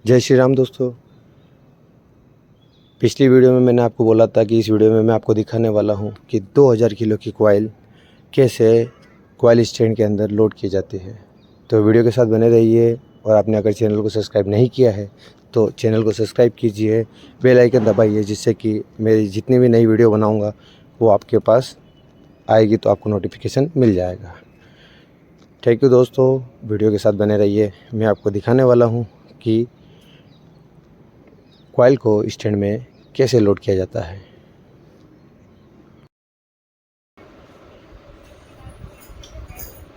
जय श्री राम दोस्तों। पिछली वीडियो में मैंने आपको बोला था कि इस वीडियो में मैं आपको दिखाने वाला हूं कि 2000 किलो की कॉइल कैसे कॉइल स्टैंड के अंदर लोड की जाती है। तो वीडियो के साथ बने रहिए और आपने अगर चैनल को सब्सक्राइब नहीं किया है तो चैनल को सब्सक्राइब कीजिए, बेल आइकन दबाइए, जिससे कि मेरी जितनी भी नई वीडियो बनाऊँगा वो आपके पास आएगी तो आपको नोटिफिकेशन मिल जाएगा। थैंक यू दोस्तों, वीडियो के साथ बने रहिए। मैं आपको दिखाने वाला हूँ कि कॉइल को स्टैंड में कैसे लोड किया जाता है।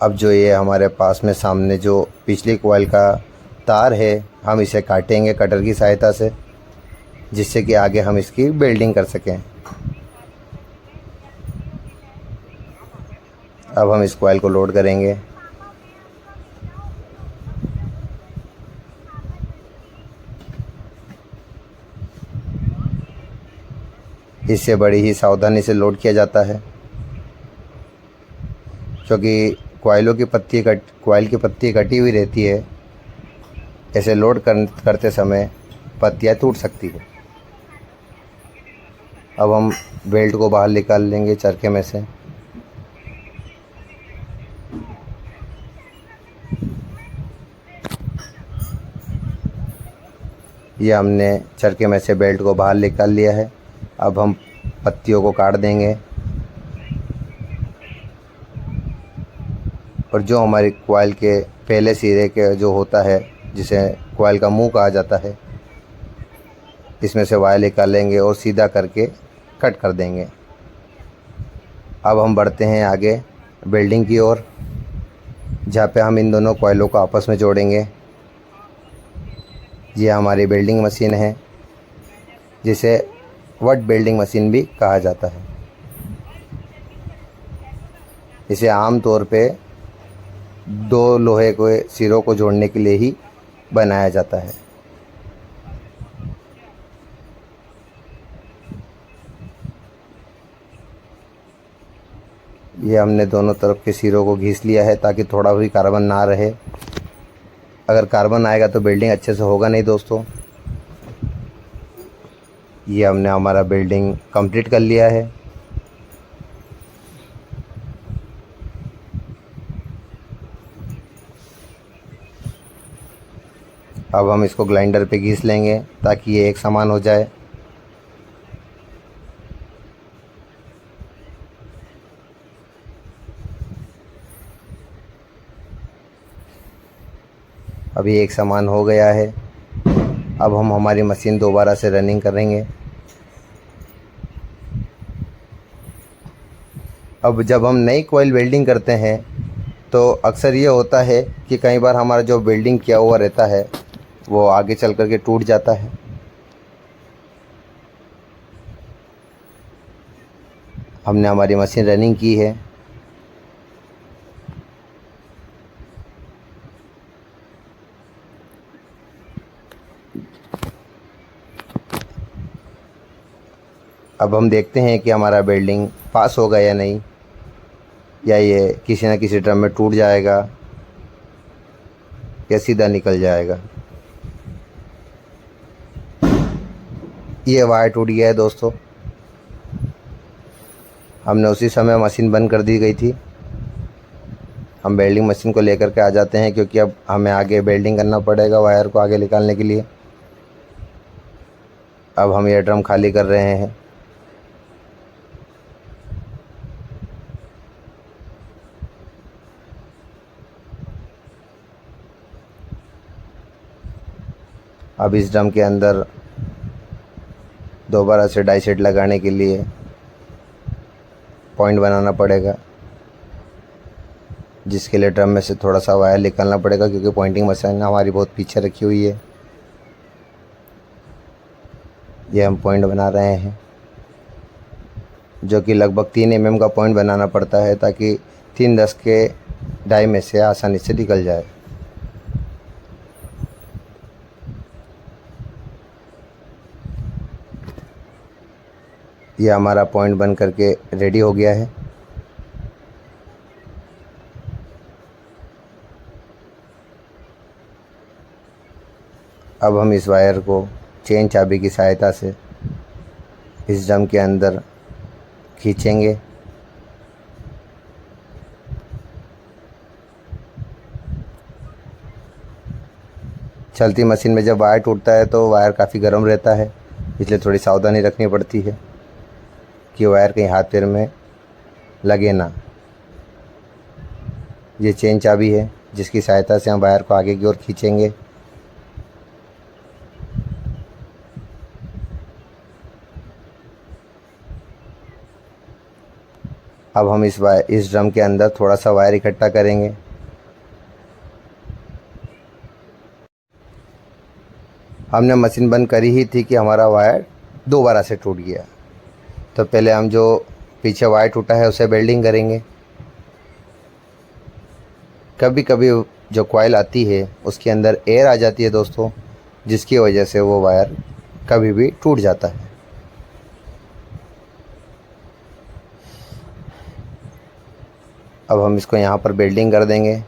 अब जो ये हमारे पास में सामने जो पिछली कॉइल का तार है, हम इसे काटेंगे कटर की सहायता से, जिससे कि आगे हम इसकी वेल्डिंग कर सकें। अब हम इस कॉइल को लोड करेंगे। इससे बड़ी ही सावधानी से लोड किया जाता है, क्योंकि कॉइल की पत्ती कटी हुई रहती है। ऐसे लोड करते समय पत्तियाँ टूट सकती है। अब हम बेल्ट को बाहर निकाल लेंगे चरखे में से। ये हमने चरखे में से बेल्ट को बाहर निकाल लिया है। अब हम पत्तियों को काट देंगे और जो हमारी कॉइल के पहले सिरे के जो होता है, जिसे कॉइल का मुंह कहा जाता है, इसमें से वायर निकाल लेंगे और सीधा करके कट कर देंगे। अब हम बढ़ते हैं आगे वेल्डिंग की ओर, जहाँ पे हम इन दोनों कॉइलों को आपस में जोड़ेंगे। ये हमारी वेल्डिंग मशीन है, जिसे वट वेल्डिंग मशीन भी कहा जाता है। इसे आम तौर पे दो लोहे के सिरों को जोड़ने के लिए ही बनाया जाता है। ये हमने दोनों तरफ के सिरों को घिस लिया है ताकि थोड़ा भी कार्बन ना रहे। अगर कार्बन आएगा तो वेल्डिंग अच्छे से होगा नहीं दोस्तों। ये हमने हमारा वेल्डिंग कंप्लीट कर लिया है। अब हम इसको ग्राइंडर पे घिस लेंगे ताकि ये एक समान हो जाए। अभी एक समान हो गया है। अब हम हमारी मशीन दोबारा से रनिंग करेंगे। अब जब हम नई कॉइल वेल्डिंग करते हैं तो अक्सर ये होता है कि कई बार हमारा जो वेल्डिंग किया हुआ रहता है वो आगे चल कर के टूट जाता है। हमने हमारी मशीन रनिंग की है। अब हम देखते हैं कि हमारा वेल्डिंग पास होगा या नहीं, या ये किसी न किसी ड्रम में टूट जाएगा या सीधा निकल जाएगा। ये वायर टूट गया है दोस्तों। हमने उसी समय मशीन बंद कर दी गई थी। हम वेल्डिंग मशीन को लेकर के आ जाते हैं, क्योंकि अब हमें आगे वेल्डिंग करना पड़ेगा वायर को आगे निकालने के लिए। अब हम ये ड्रम खाली कर रहे हैं। अब इस ड्रम के अंदर दोबारा से डाई सेट लगाने के लिए पॉइंट बनाना पड़ेगा, जिसके लिए ड्रम में से थोड़ा सा वायर निकालना पड़ेगा, क्योंकि पॉइंटिंग मशीन हमारी बहुत पीछे रखी हुई है। ये हम पॉइंट बना रहे हैं, जो कि लगभग 3 mm का पॉइंट बनाना पड़ता है, ताकि 3/10 के डाई में से आसानी से निकल जाए। ये हमारा पॉइंट बन करके रेडी हो गया है। अब हम इस वायर को चेन चाबी की सहायता से इस ड्रम के अंदर खींचेंगे। चलती मशीन में जब वायर टूटता है तो वायर काफ़ी गर्म रहता है, इसलिए थोड़ी सावधानी रखनी पड़ती है कि वायर कहीं हाथ पैर में लगे ना। ये चेन चाबी है जिसकी सहायता से हम वायर को आगे की ओर खींचेंगे। अब हम इस ड्रम के अंदर थोड़ा सा वायर इकट्ठा करेंगे। हमने मशीन बंद करी ही थी कि हमारा वायर दोबारा से टूट गया। तो पहले हम जो पीछे वायर टूटा है उसे वेल्डिंग करेंगे। कभी कभी जो कॉइल आती है उसके अंदर एयर आ जाती है दोस्तों, जिसकी वजह से वो वायर कभी भी टूट जाता है। अब हम इसको यहाँ पर वेल्डिंग कर देंगे।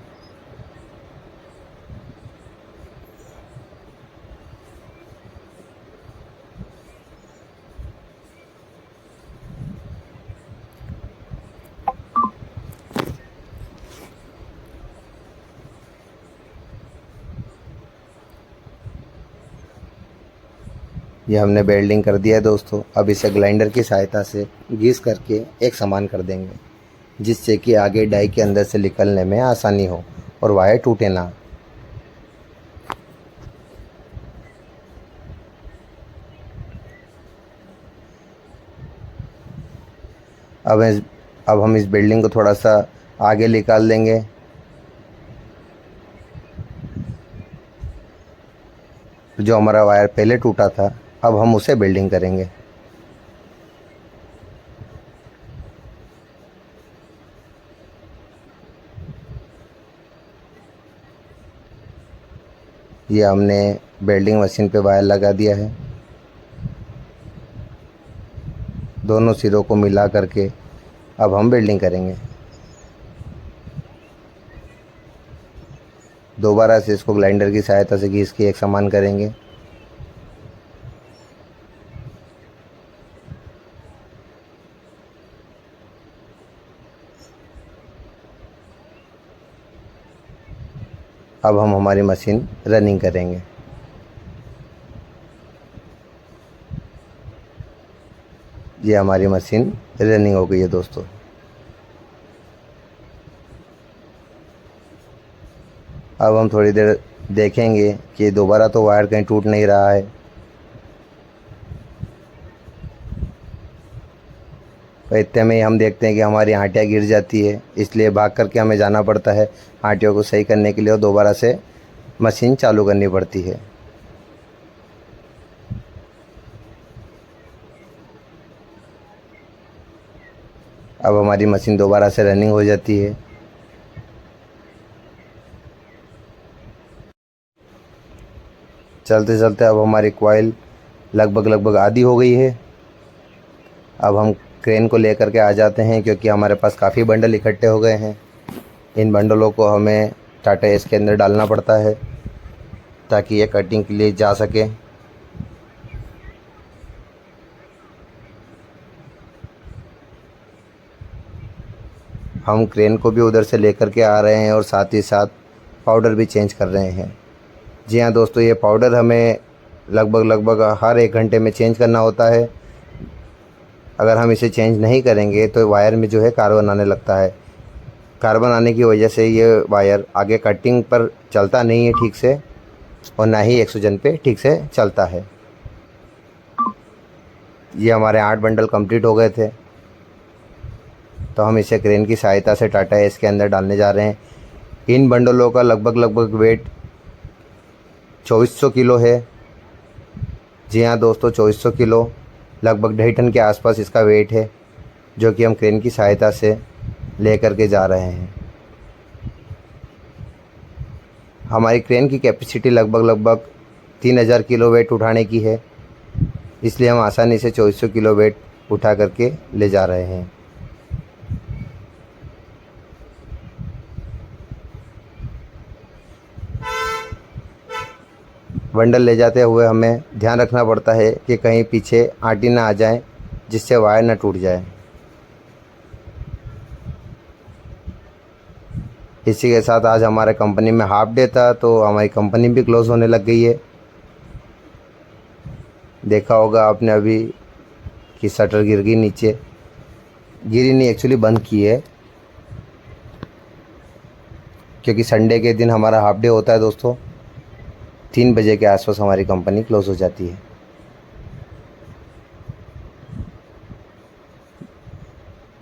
ये हमने वेल्डिंग कर दिया है दोस्तों। अब इसे ग्राइंडर की सहायता से घिस करके एक समान कर देंगे, जिससे कि आगे डाई के अंदर से निकलने में आसानी हो और वायर टूटे ना। अब इस अब हम इस बिल्डिंग को थोड़ा सा आगे निकाल देंगे। जो हमारा वायर पहले टूटा था अब हम उसे बिल्डिंग करेंगे। ये हमने वेल्डिंग मशीन पे वायर लगा दिया है। दोनों सिरों को मिला करके अब हम वेल्डिंग करेंगे। दोबारा से इसको ग्राइंडर की सहायता से घिस के एक समान करेंगे। अब हम हमारी मशीन रनिंग करेंगे। ये हमारी मशीन रनिंग हो गई है दोस्तों। अब हम थोड़ी देर देखेंगे कि दोबारा तो वायर कहीं टूट नहीं रहा है। तो इतने में ही हम देखते हैं कि हमारी आंटियाँ गिर जाती है, इसलिए भाग करके हमें जाना पड़ता है आंटियों को सही करने के लिए और दोबारा से मशीन चालू करनी पड़ती है। अब हमारी मशीन दोबारा से रनिंग हो जाती है। चलते चलते अब हमारी कॉइल लगभग आधी हो गई है। अब हम क्रेन को लेकर के आ जाते हैं, क्योंकि हमारे पास काफ़ी बंडल इकट्ठे हो गए हैं। इन बंडलों को हमें टाटा एस के अंदर डालना पड़ता है ताकि ये कटिंग के लिए जा सके। हम क्रेन को भी उधर से लेकर के आ रहे हैं और साथ ही साथ पाउडर भी चेंज कर रहे हैं। जी हाँ दोस्तों, ये पाउडर हमें लगभग हर 1 घंटे में चेंज करना होता है। अगर हम इसे चेंज नहीं करेंगे तो वायर में जो है कार्बन आने लगता है। कार्बन आने की वजह से ये वायर आगे कटिंग पर चलता नहीं है ठीक से, और ना ही एक्सोजन पे ठीक से चलता है। ये हमारे 8 बंडल कंप्लीट हो गए थे, तो हम इसे क्रेन की सहायता से टाटा एस के अंदर डालने जा रहे हैं। इन बंडलों का लगभग वेट 2400 किलो है। जी हाँ दोस्तों, 2400 किलो, लगभग 2.5 टन के आसपास इसका वेट है, जो कि हम क्रेन की सहायता से ले कर के जा रहे हैं। हमारी क्रेन की कैपेसिटी लगभग 3000 किलो वेट उठाने की है, इसलिए हम आसानी से 2400 किलो वेट उठा करके ले जा रहे हैं। बंडल ले जाते हुए हमें ध्यान रखना पड़ता है कि कहीं पीछे आंटी ना आ जाए, जिससे वायर ना टूट जाए। इसी के साथ आज हमारे कंपनी में हाफ डे था, तो हमारी कंपनी भी क्लोज़ होने लग गई है। देखा होगा आपने अभी कि शटर गिर गई नीचे, गिरी नहीं, एक्चुअली बंद की है, क्योंकि संडे के दिन हमारा हाफ डे होता है दोस्तों। 3 बजे के आसपास हमारी कंपनी क्लोज़ हो जाती है।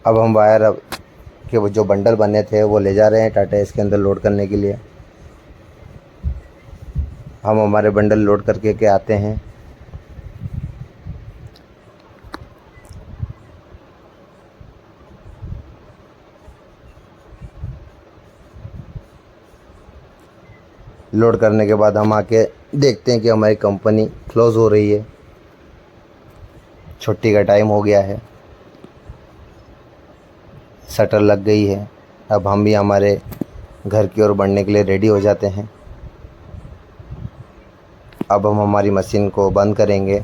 अब हम वायर के वो जो बंडल बने थे वो ले जा रहे हैं टाटा इसके अंदर लोड करने के लिए। हम हमारे बंडल लोड करके के आते हैं। लोड करने के बाद हम आके देखते हैं कि हमारी कंपनी क्लोज़ हो रही है। छुट्टी का टाइम हो गया है, शटर लग गई है। अब हम भी हमारे घर की ओर बढ़ने के लिए रेडी हो जाते हैं। अब हम हमारी मशीन को बंद करेंगे,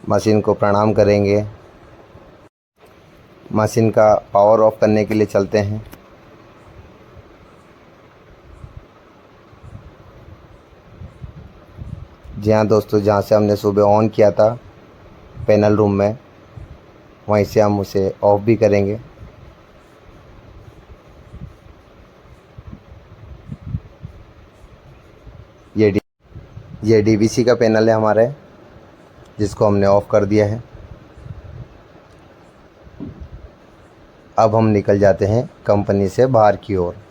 मशीन को प्रणाम करेंगे, मशीन का पावर ऑफ करने के लिए चलते हैं। जी हाँ दोस्तों, जहाँ से हमने सुबह ऑन किया था पैनल रूम में, वहीं से हम उसे ऑफ भी करेंगे। ये डीवीसी का पैनल है हमारे, जिसको हमने ऑफ़ कर दिया है। अब हम निकल जाते हैं कंपनी से बाहर की ओर।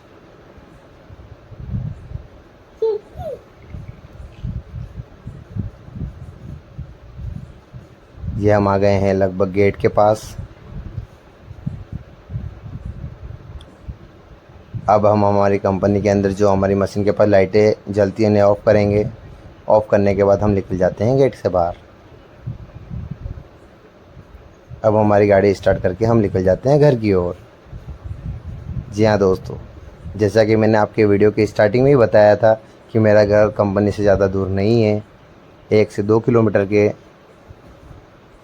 ये हम आ गए हैं लगभग गेट के पास। अब हम हमारी कंपनी के अंदर जो हमारी मशीन के पास लाइटें जलती हैं उन्हें ऑफ़ करेंगे। ऑफ़ करने के बाद हम निकल जाते हैं गेट से बाहर। अब हमारी गाड़ी स्टार्ट करके हम निकल जाते हैं घर की ओर। जी हाँ दोस्तों, जैसा कि मैंने आपके वीडियो की स्टार्टिंग में ही बताया था कि मेरा घर कंपनी से ज़्यादा दूर नहीं है, 1 से 2 किलोमीटर के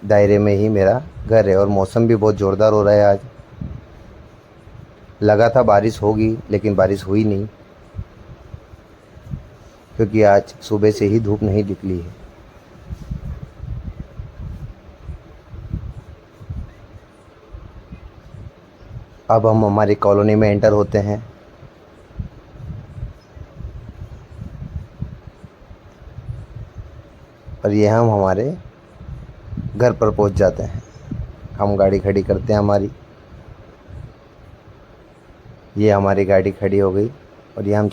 दायरे में ही मेरा घर है। और मौसम भी बहुत ज़ोरदार हो रहा है आज। लगा था बारिश होगी, लेकिन बारिश हुई नहीं, क्योंकि आज सुबह से ही धूप नहीं निकली है। अब हम हमारी कॉलोनी में एंटर होते हैं। और ये हम हमारे घर पर पहुंच जाते हैं। हम गाड़ी खड़ी करते हैं हमारी। ये हमारी गाड़ी खड़ी हो गई और ये हम